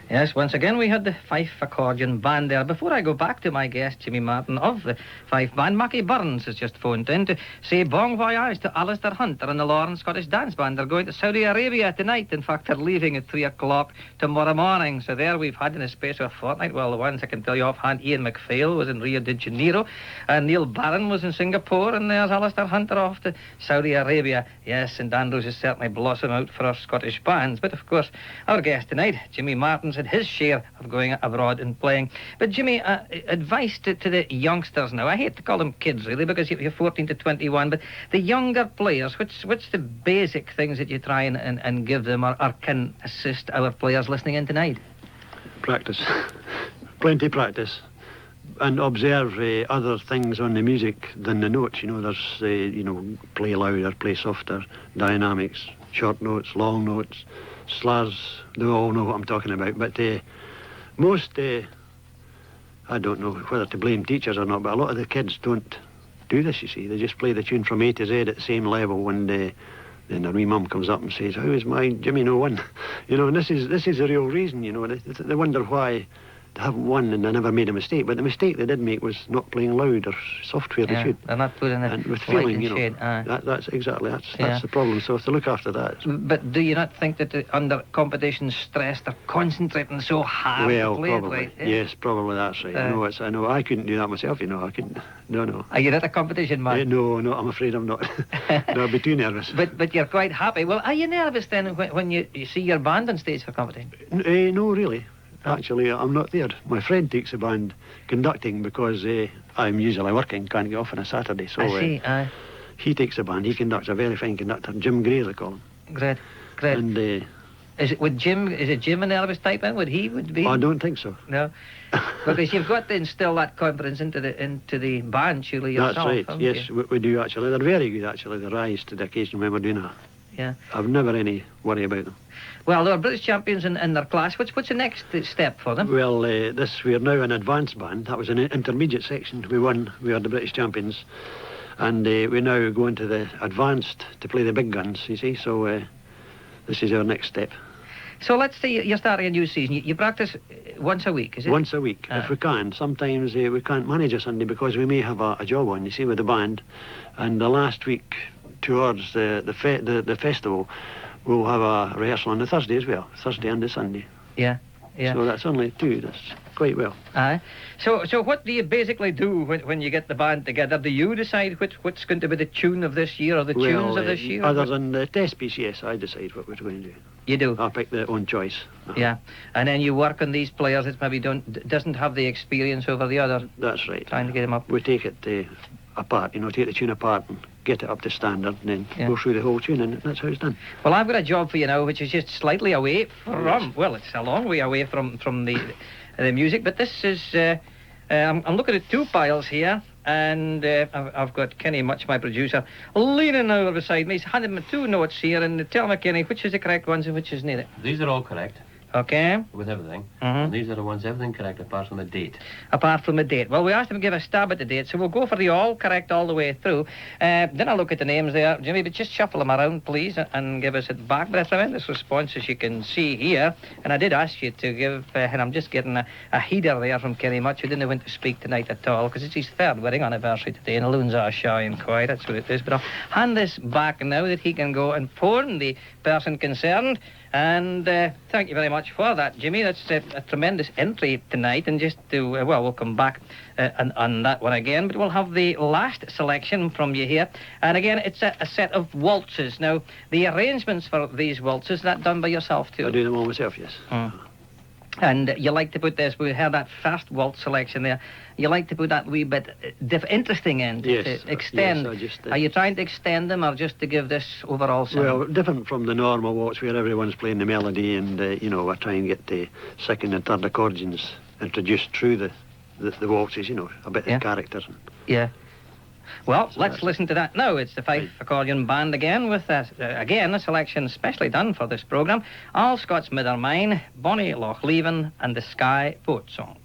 Yes, once again we had the Fife Accordion Band there. Before I go back to my guest, Jimmy Martin of the Fife Band, Mackie Burns has just phoned in to say bon voyage to Alistair Hunter and the Lawrence Scottish Dance Band. They're going to Saudi Arabia tonight. In fact, they're leaving at 3 o'clock tomorrow morning. So there we've had in a space of a fortnight. Well, the ones I can tell you offhand, Ian MacPhail was in Rio de Janeiro, and Neil Barron was in Singapore, and there's Alistair Hunter off to Saudi Arabia. Yes, St Andrews is certainly blossoming out for our Scottish bands. But of course, our guest tonight, Jimmy Martin's had his share of going abroad and playing. But Jimmy, advice to the youngsters now. I hate to call them kids really, because you're 14 to 21, but the younger players, what's the basic things that you try and give them or can assist our players listening in tonight? Practice. Plenty practice. And observe other things on the music than the notes. You know, there's, play louder, play softer, dynamics, short notes, long notes, slurs. They all know what I'm talking about. But most, I don't know whether to blame teachers or not, but a lot of the kids don't do this, you see. They just play the tune from A to Z at the same level when then their wee mum comes up and says, "How is my Jimmy no won?" And this is the real reason, They wonder why they haven't won and they never made a mistake. But the mistake they did make was not playing loud or soft where they should. They're not putting it and with feeling, shade. That's the problem. So if they look after that. But do you not think that under competition stress they're concentrating so hard to play probably. it right? Yes, probably that's right. I know. I couldn't do that myself, I couldn't. No. Are you not a competition man? No, I'm afraid I'm not. No, I'd be too nervous. But you're quite happy. Well, are you nervous then when you see your band on stage for competition? No, really. Actually, I'm not there. My friend takes the band conducting because I'm usually working, can't get off on a Saturday. So I see, he takes the band. He conducts, a very fine conductor, Jim Gray, they call him. Great. And is it Jim a nervous type then? Would be? I don't think so. No, because you've got to instill that confidence into the band, surely yourself. That's right. Yes, we do actually. They're very good actually. They rise to the occasion when we're doing that. Yeah. I've never any worry about them. Well, they're British champions in their class. What's the next step for them? Well, we're now an advanced band. That was an intermediate section. We won. We are the British champions. And we now go into the advanced to play the big guns, you see. So this is our next step. So let's say you're starting a new season. You practice once a week, is it? Once a week, if we can. Sometimes we can't manage a Sunday because we may have a job on, you see, with the band. And the last week towards the festival, we'll have a rehearsal on the Thursday as well. Thursday and the Sunday. Yeah. So that's only two. That's quite well. So what do you basically do when you get the band together? Do you decide what's going to be the tune of this year or the tunes of this year? Other than the test piece, yes, I decide what we're going to do. You do? I pick their own choice. Yeah. And then you work on these players that maybe doesn't have the experience over the other. That's right. Trying to get them up. We take it apart, take the tune apart and get it up to standard and then go through the whole tune, and that's how it's done. Well, I've got a job for you now which is just slightly away from, well, it's a long way away from the music, but this is, I'm looking at two piles here, and I've got Kenny Much, my producer, leaning over beside me. He's handed me two notes here, and tell me, Kenny, which is the correct ones and which is neither? These are all correct. Okay. With everything. Mm-hmm. And these are the ones, everything correct apart from the date. Apart from the date. Well, we asked him to give a stab at the date, so we'll go for the all correct all the way through. Then I'll look at the names there. Jimmy, but just shuffle them around, please, and give us it back. But a tremendous response, as you can see here. And I did ask you to give, and I'm just getting a header there from Kenny Much, who didn't want to speak tonight at all, because it's his third wedding anniversary today, and the loons are shy and quiet, that's what it is. But I'll hand this back now that he can go and phone the person concerned. And thank you very much for that, Jimmy. That's a tremendous entry tonight. And just to, we'll come back on that one again. But we'll have the last selection from you here. And again, it's a set of waltzes. Now, the arrangements for these waltzes, that done by yourself too? I do them all myself, yes. And you like to put this, we heard that first waltz selection there, you like to put that wee bit interesting end, yes, to extend. Yes, are you trying to extend them or just to give this overall sound? Well, different from the normal waltz where everyone's playing the melody and, I try and get the second and third accordions introduced through the waltzes, a bit of character. Yeah. Well, so let's listen to that now. It's the Fife Accordion Band again with, again, a selection specially done for this programme. All Scots Mither Mine, Bonnie Loch Leven and the Sky Boat Song.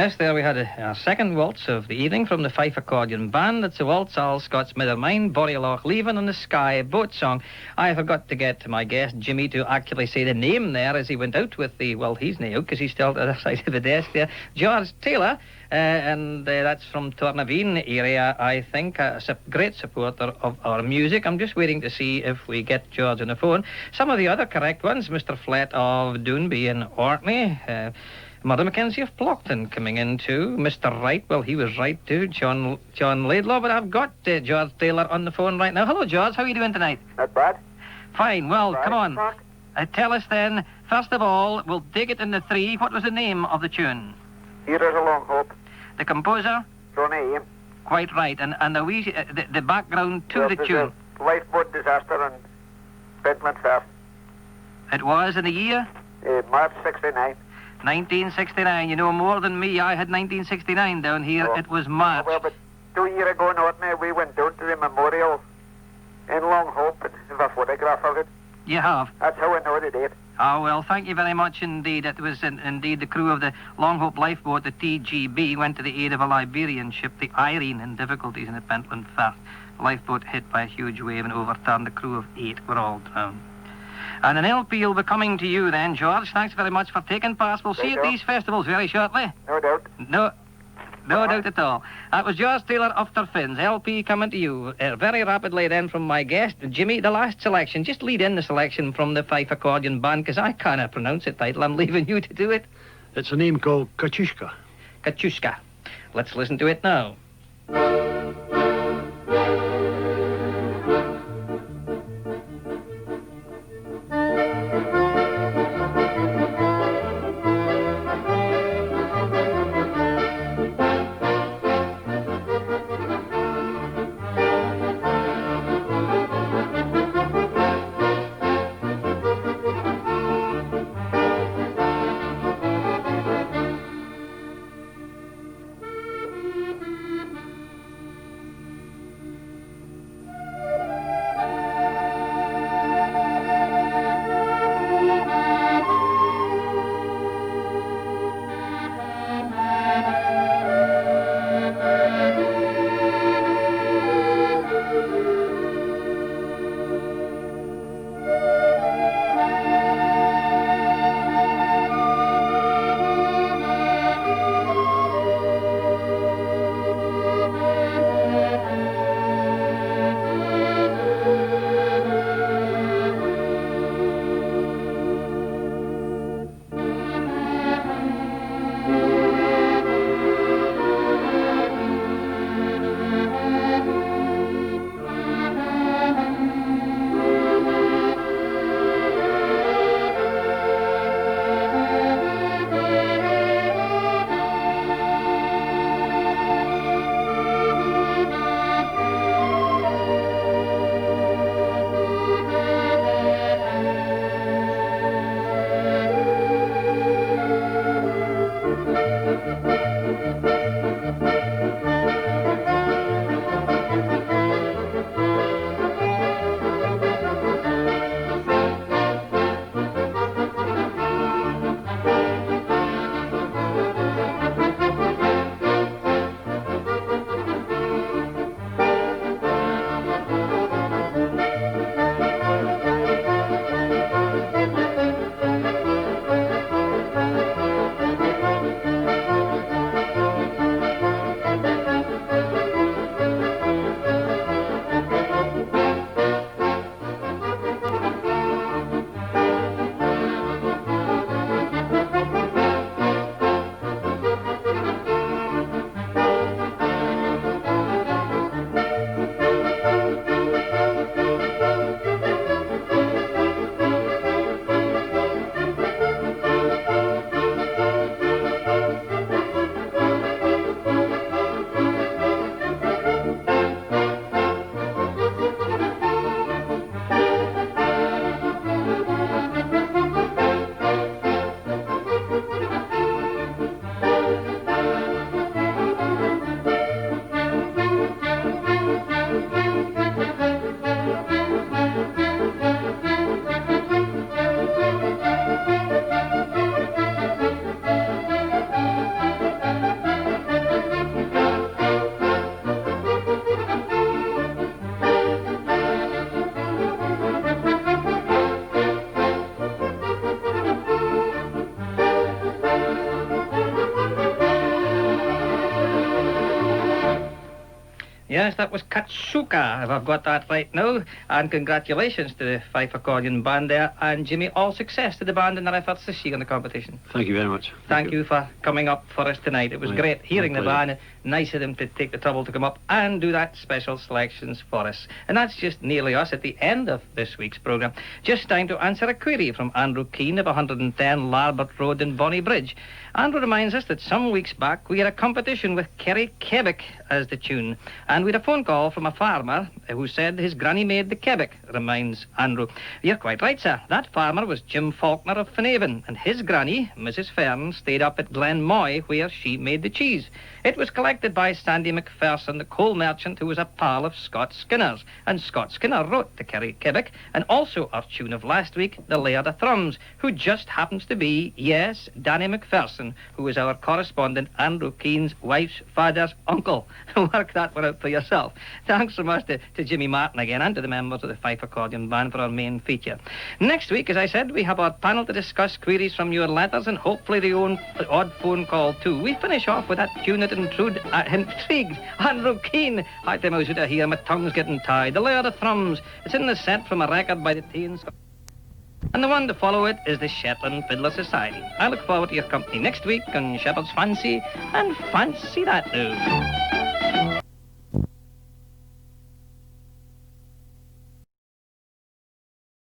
Yes, there we had our second waltz of the evening from the Fife Accordion Band. It's a waltz, All Scots Mithermine, Borealoch Leaving on the Sky boat song. I forgot to get my guest, Jimmy, to actually say the name there as he went out with the, well, he's now out because he's still at the other side of the desk there, George Taylor. And that's from Tornaveen area, I think. A great supporter of our music. I'm just waiting to see if we get George on the phone. Some of the other correct ones, Mr. Flett of Doonby and Orkney. Mother Mackenzie of Plockton coming in too. Mr. Wright, well, he was right too. John Laidlaw, but I've got George Taylor on the phone right now. Hello, George. How are you doing tonight? Not bad. Fine. Well, Right, come on. Mark. Tell us then, first of all, we'll dig it in the three. What was the name of the tune? Here is a long hope. The composer? Johnny Aim. Quite right. And the background to the tune? A lifeboat disaster in Pentland Firth. It was in the year? March 69. 1969. You know more than me. I had 1969 down here. Oh. It was March. Well, but 2 years ago in Orkney, we went down to the memorial in Long Hope and have a photograph of it. You have? That's how I know the date. Oh, well, thank you very much indeed. It was indeed the crew of the Longhope lifeboat, the TGB, went to the aid of a Liberian ship, the Irene, in difficulties in the Pentland Firth. The lifeboat hit by a huge wave and overturned. The crew of 8 were all drowned. And an LP will be coming to you then, George. Thanks very much for taking part. We'll see you at these festivals very shortly. No doubt. No doubt at all. That was George Taylor of Turfins. LP coming to you very rapidly then from my guest, Jimmy. The last selection. Just lead in the selection from the Fife Accordion Band, because I cannot pronounce it title. I'm leaving you to do it. It's a name called Kachushka. Kachushka. Let's listen to it now. Yes, that was Katsuka, if I've got that right now. And congratulations to the Fife Accordion band there. And Jimmy, all success to the band in their efforts this year in the competition. Thank you very much. Thank you for coming up for us tonight. It was great hearing the band. Nice of them to take the trouble to come up and do that special selections for us. And that's just nearly us at the end of this week's programme. Just time to answer a query from Andrew Keane of 110 Larbert Road in Bonnybridge. Andrew reminds us that some weeks back we had a competition with Kerry Quebec as the tune. And we had a phone call from a farmer who said his granny made the Quebec, reminds Andrew. You're quite right, sir. That farmer was Jim Faulkner of Finhaven, and his granny, Mrs. Fern, stayed up at Glenmoy where she made the cheese. It was collected by Sandy McPherson, the coal merchant, who was a pal of Scott Skinner's. And Scott Skinner wrote the Kerry Quebec, and also our tune of last week, the Laird of Thrums, who just happens to be, yes, Danny McPherson, who is our correspondent, Andrew Keane's wife's father's uncle. Work that one out for yourself. Thanks so much to Jimmy Martin again, and to the members of the Fife Accordion Band for our main feature. Next week, as I said, we have our panel to discuss queries from your letters, and hopefully the odd phone call too. We finish off with that tune that intrigued Andrew Keane. High time I was out of here, my tongue's getting tied. The Laird of Thrums. It's in the set from a record by the Teens. And the one to follow it is the Shetland Fiddler Society. I look forward to your company next week on Shepherd's Fancy, and fancy that now.